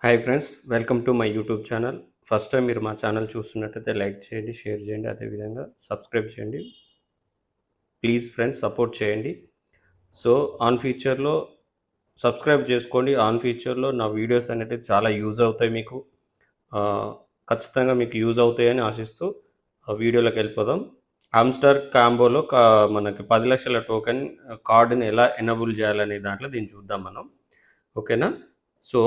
Hi friends, welcome to my YouTube channel. First time మీరు మా channel చూస్తున్నట్టయితే like చేయండి, షేర్ చేయండి, అదేవిధంగా సబ్స్క్రైబ్ చేయండి. ప్లీజ్ ఫ్రెండ్స్ సపోర్ట్ చేయండి. సో ఆన్ ఫ్యూచర్లో సబ్స్క్రైబ్ చేసుకోండి. ఆన్ ఫ్యూచర్లో నా వీడియోస్ అనేవి చాలా యూజ్ అవుతాయి మీకు. ఆ, ఖచ్చితంగా మీకు యూజ్ అవుతాయని ఆశిస్తూ ఆ వీడియోలోకి వెళ్ళిపోదాం. హామ్స్టర్ కాంబోలో మనకి 10 లక్షల టోకెన్ కార్డుని ఎలా ఎనబుల్ చేయాలనే దాంట్లో దీన్ని చూద్దాం మనం. ఓకేనా? సో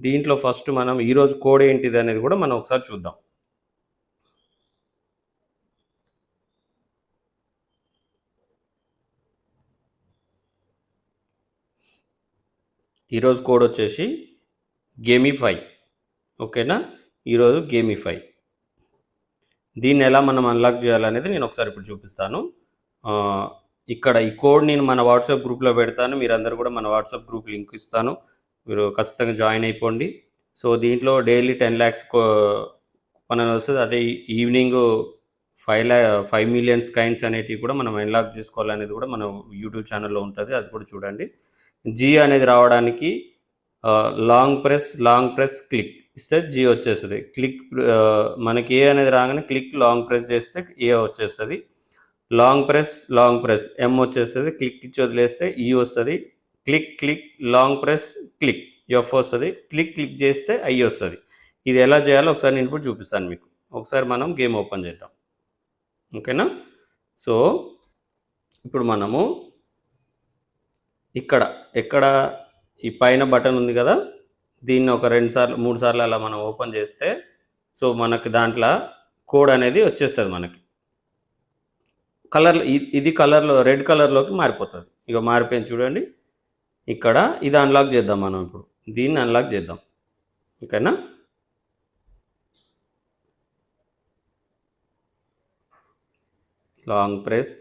దీంట్లో ఫస్ట్ మనం ఈరోజు కోడ్ ఏంటిది అనేది కూడా మనం ఒకసారి చూద్దాం. ఈరోజు కోడ్ వచ్చేసి గేమిఫై. ఓకేనా? ఈరోజు గేమిఫై. దీన్ని ఎలా మనం అన్లాక్ చేయాలనేది నేను ఒకసారి ఇప్పుడు చూపిస్తాను. ఇక్కడ ఈ కోడ్ నేను మన వాట్సాప్ గ్రూప్లో పెడతాను. మీరందరూ కూడా మన వాట్సాప్ గ్రూప్ లింక్ ఇస్తాను, మీరు ఖచ్చితంగా జాయిన్ అయిపోండి. సో దీంట్లో డైలీ 10 lakhs కొనని వస్తుంది. అదే ఈవినింగ్ 5 million కైన్స్ అనేటివి కూడా మనం అన్లాక్ చేసుకోవాలనేది కూడా మన యూట్యూబ్ ఛానల్లో ఉంటుంది, అది కూడా చూడండి. జీ అనేది రావడానికి లాంగ్ ప్రెస్ క్లిక్ ఇస్తే జీ వచ్చేస్తుంది. క్లిక్ మనకి ఏ అనేది రాగానే క్లిక్ లాంగ్ ప్రెస్ చేస్తే ఏ వచ్చేస్తుంది. లాంగ్ ప్రెస్ ఎం వచ్చేస్తుంది. క్లిక్ ఇచ్చి వదిలేస్తే ఈ వస్తుంది. Click long press click F వస్తుంది. క్లిక్ చేస్తే ఐ వస్తుంది. ఇది ఎలా చేయాలో ఒకసారి నేను ఇప్పుడు చూపిస్తాను మీకు. ఒకసారి మనం గేమ్ ఓపెన్ చేద్దాం. ఓకేనా? సో ఇప్పుడు మనము ఎక్కడ ఈ పైన బటన్ ఉంది కదా, దీన్ని ఒక 2 సార్లు 3 సార్లు అలా మనం ఓపెన్ చేస్తే సో మనకి దాంట్లో కోడ్ అనేది వచ్చేస్తుంది. మనకి కలర్ ఇది కలర్లో రెడ్ కలర్లోకి మారిపోతుంది. ఇక మారిపోయింది చూడండి. ఇక్కడ ఇది అన్లాక్ చేద్దాం మనం. ఇప్పుడు దీన్ని అన్లాక్ చేద్దాం. ఓకేనా? లాంగ్ ప్రెస్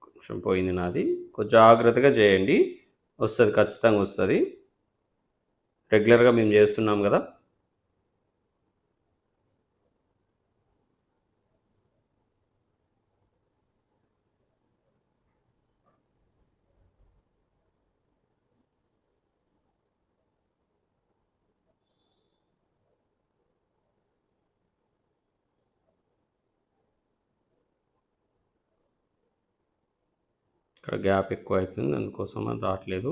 కొంచెం పోయింది నాది, కొంచెం జాగ్రత్తగా చేయండి. వస్తుంది, ఖచ్చితంగా వస్తుంది. రెగ్యులర్గా మేము చేస్తున్నాం కదా. ఇక్కడ గ్యాప్ ఎక్కువ అవుతుంది, అందుకోసం అది రావట్లేదు.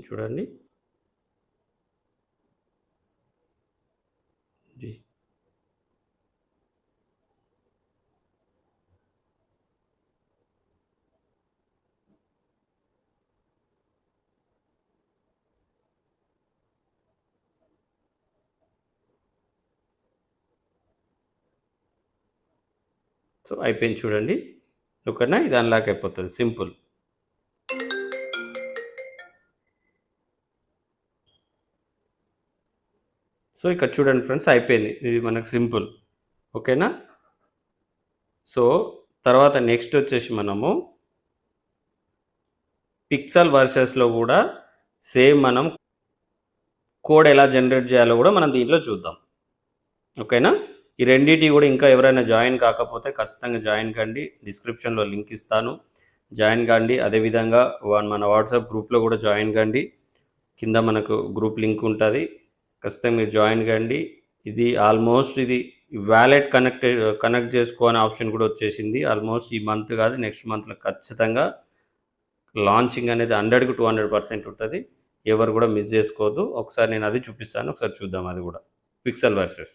చూడండి. జీ సో అయిపోయింది చూడండి. ఓకేనా? ఇది అన్లాక్ అయిపోతుంది, సింపుల్. సో ఇక్కడ చూడండి ఫ్రెండ్స్, అయిపోయింది. ఇది మనకు సింపుల్. ఓకేనా? సో తర్వాత నెక్స్ట్ వచ్చేసి మనము పిక్సెల్ వర్సెస్లో కూడా సేమ్ మనం కోడ్ ఎలా జనరేట్ చేయాలో కూడా మనం దీంట్లో చూద్దాం. ఓకేనా? ఈ రెండింటి కూడా ఇంకా ఎవరైనా జాయిన్ కాకపోతే ఖచ్చితంగా జాయిన్ కండి. డిస్క్రిప్షన్లో లింక్ ఇస్తాను, జాయిన్ కండి. అదేవిధంగా మన వాట్సాప్ గ్రూప్లో కూడా జాయిన్ కండి. కింద మనకు గ్రూప్ లింక్ ఉంటుంది, ఖచ్చితంగా మీరు జాయిన్ కండి. ఇది ఆల్మోస్ట్ ఇది వ్యాలెట్ కనెక్ట్ చేసుకోవాలనే ఆప్షన్ కూడా వచ్చేసింది. ఆల్మోస్ట్ ఈ మంత్ కాదు, నెక్స్ట్ మంత్లో ఖచ్చితంగా లాంచింగ్ అనేది 100 to 200% ఉంటుంది. ఎవరు కూడా మిస్ చేసుకోవద్దు. ఒకసారి నేను అది చూపిస్తాను, ఒకసారి చూద్దాం. అది కూడా పిక్సెల్ వర్సెస్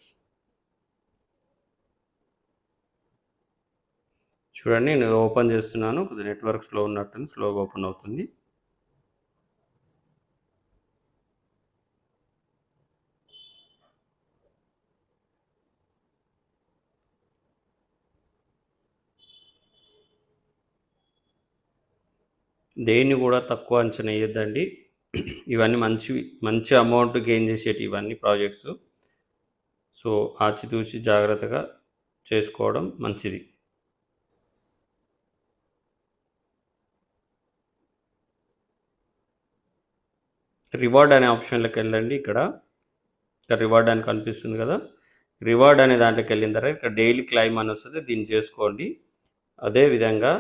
చూడండి. నేను ఓపెన్ చేస్తున్నాను, కొద్దిగా నెట్వర్క్ స్లో ఉన్నట్టుంది, స్లోగా ఓపెన్ అవుతుంది. దేన్ని కూడా తక్కువ అంచనా వేయొద్దండి. ఇవన్నీ మంచి అమౌంట్ గెయిన్ చేసేటి ఇవన్నీ ప్రాజెక్ట్స్. సో ఆచితూచి జాగ్రత్తగా చేసుకోవడం మంచిది. రివార్డ్ అనే ఆప్షన్లోకి వెళ్ళండి. ఇక్కడ రివార్డ్ అని కనిపిస్తుంది కదా, రివార్డ్ అనే దాంట్లోకి వెళ్ళిన తర్వాత ఇక్కడ డైలీ క్లైమ్ అని వస్తుంది, దీన్ని చేసుకోండి. అదేవిధంగా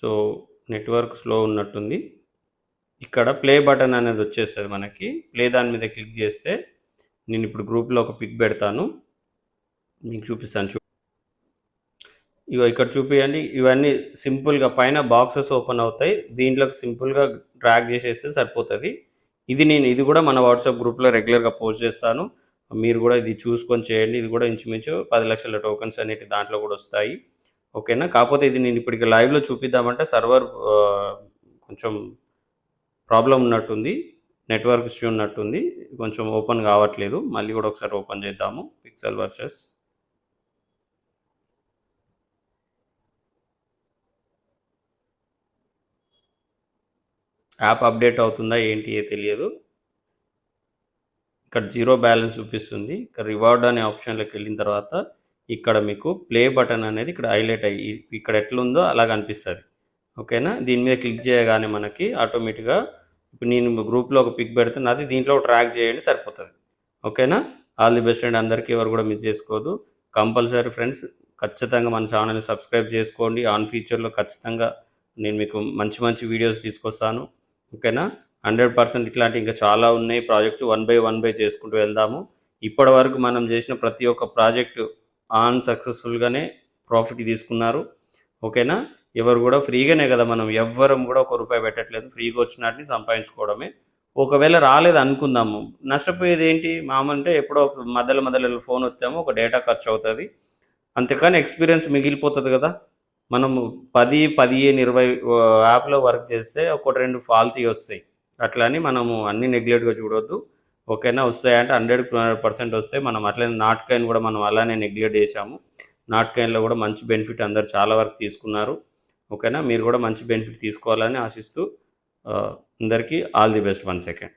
సో నెట్వర్క్ స్లో ఉన్నట్టుంది. ఇక్కడ ప్లే బటన్ అనేది వచ్చేస్తుంది మనకి. ప్లే దాని మీద క్లిక్ చేస్తే నేను ఇప్పుడు గ్రూప్లో ఒక పిక్ పెడతాను, మీకు చూపిస్తాను. ఇగో ఇక్కడ చూపియండి. ఇవన్నీ సింపుల్గా పైన బాక్సెస్ ఓపెన్ అవుతాయి. దీంట్లోకి సింపుల్గా డ్రాగ్ చేసేస్తే సరిపోతుంది. ఇది కూడా మన వాట్సాప్ గ్రూప్లో రెగ్యులర్గా పోస్ట్ చేస్తాను. మీరు కూడా ఇది చూసుకొని చేయండి. ఇది కూడా ఇంచుమించు 10 లక్షల టోకన్స్ అనేవి దాంట్లో కూడా వస్తాయి. ఓకేనా. కాకపోతే ఇది నేను ఇప్పటికి లైవ్లో చూపిద్దామంటే సర్వర్ కొంచెం ప్రాబ్లం ఉన్నట్టుంది, నెట్వర్క్ ఇష్యూ ఉన్నట్టుంది, కొంచెం ఓపెన్ కావట్లేదు. మళ్ళీ కూడా ఒకసారి ఓపెన్ చేద్దాము. పిక్సెల్ వర్సెస్ యాప్ అప్డేట్ అవుతుందా ఏంటి తెలియదు. ఇక్కడ 0 బ్యాలెన్స్ చూపిస్తుంది. ఇక్కడ రివార్డ్ అనే ఆప్షన్లోకి వెళ్ళిన తర్వాత ఇక్కడ మీకు ప్లే బటన్ అనేది ఇక్కడ హైలైట్ అయ్యి ఇక్కడ ఎట్లుందో అలా కనిపిస్తుంది. ఓకేనా. దీని మీద క్లిక్ చేయగానే మనకి ఆటోమేటిక్గా ఇప్పుడు నేను గ్రూప్లో ఒక పిక్ పెడుతున్నా, అది దీంట్లో ట్రాక్ చేయండి సరిపోతుంది. ఓకేనా. ఆల్ ది బెస్ట్ అండ్ అందరికీ ఎవరు కూడా మిస్ చేసుకోవద్దు. కంపల్సరీ ఫ్రెండ్స్ ఖచ్చితంగా మన ఛానల్ని సబ్స్క్రైబ్ చేసుకోండి. ఆన్ ఫ్యూచర్లో ఖచ్చితంగా నేను మీకు మంచి మంచి వీడియోస్ తీసుకొస్తాను. ఓకేనా. 100% ఇట్లాంటి ఇంకా చాలా ఉన్నాయి ప్రాజెక్ట్స్. 1 బై చేసుకుంటూ వెళ్దాము. ఇప్పటి వరకు మనం చేసిన ప్రతి ఒక్క ప్రాజెక్టు సక్సెస్ఫుల్గానే ప్రాఫిట్ తీసుకున్నారు. ఓకేనా. ఎవరు కూడా ఫ్రీగానే కదా, మనం ఎవ్వరం కూడా ₹1 పెట్టట్లేదు. ఫ్రీగా వచ్చినట్టు సంపాదించుకోవడమే. ఒకవేళ రాలేదు అనుకుందాము, నష్టపోయేది ఏంటి? మామంటే ఎప్పుడో మధ్యలో ఫోన్ వస్తామో ఒక డేటా ఖర్చు అవుతుంది, అంతేకాని ఎక్స్పీరియన్స్ మిగిలిపోతుంది కదా. మనము 10, 15, 20 యాప్లో వర్క్ చేస్తే 1, 2 ఫాల్తీ వస్తాయి. అట్లా అని మనము అన్నీ నెగ్లెక్ట్గా చూడొద్దు. ఓకేనా. వస్తాయంటే 100% వస్తాయి. మనం అట్లనే నాట్కాయిన్ కూడా మనం అలానే నెగ్లెక్ట్ చేసాము. నాట్కాయిన్లో కూడా మంచి బెనిఫిట్ అందరు చాలా వరకు తీసుకున్నారు. ఓకేనా. మీరు కూడా మంచి బెనిఫిట్ తీసుకోవాలని ఆశిస్తూ అందరికీ ఆల్ ది బెస్ట్. 1 సెకండ్.